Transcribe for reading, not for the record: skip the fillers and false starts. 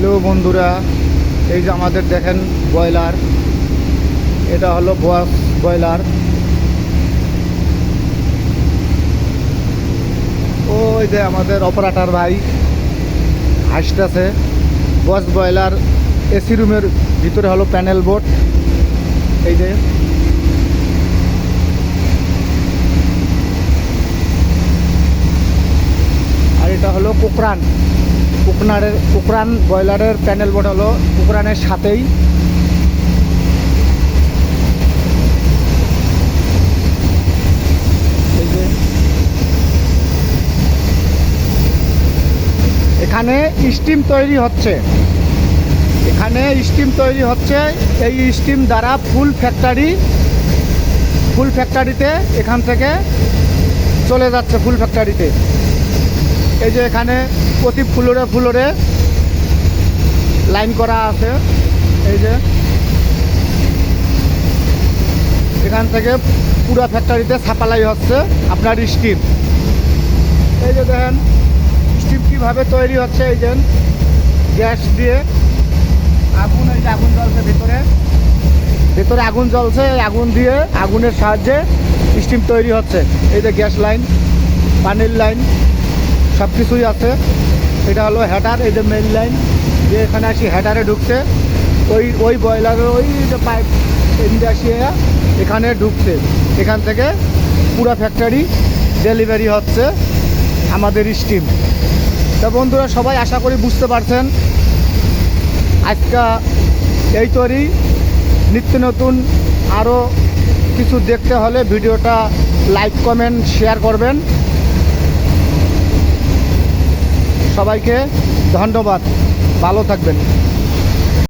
Hello বন্ধুরা, এই যে আমাদের দেখেন ব্রয়লার, এটা হলো বস ব্রয়লার। ওই যে আমাদের অপারেটর ভাই হাসতেছে। বস ব্রয়লার এসি রুমের ভিতরে হলো প্যানেল বোর্ড। এই যে আর এটা হলো কোকরান ব্রয়লারের প্যানেল বোর্ড হলো কোকরানের সাথেই। এই যে এখানে স্টিম তৈরি হচ্ছে, এই স্টিম দ্বারা ফুল ফ্যাক্টরিতে এখান থেকে চলে যাচ্ছে ফুল ফ্যাক্টরিতে। এই যে এখানে প্রতি ফ্লোরে লাইন করা আছে। এই যে এখান থেকে পুরো ফ্যাক্টরিতে সাপ্লাই হচ্ছে আপনার স্টিম। এই যে দেখেন স্টিম কীভাবে তৈরি হচ্ছে। এই যে গ্যাস দিয়ে আগুন, এই যে আগুন জ্বলছে ভেতরে আগুন জ্বলছে, আগুন দিয়ে আগুনের সাহায্যে স্টিম তৈরি হচ্ছে। এই যে গ্যাস লাইন, পানির লাইন সব কিছুই আছে। এটা হলো হেডার, এই যে মেইন লাইন যে এখানে আসি হেডারে ঢুকছে। ওই ব্রয়লারের ওই যে পাইপ আসিয়ে এখানে ঢুকছে। এখান থেকে পুরো ফ্যাক্টরি ডেলিভারি হচ্ছে আমাদের স্টিম। তা বন্ধুরা সবাই আশা করি বুঝতে পারছেন। আজকে এই তৈরি নিত্য নতুন আরও কিছু দেখতে হলে ভিডিওটা লাইক কমেন্ট শেয়ার করবেন। সবাইকে ধন্যবাদ, ভালো থাকবেন।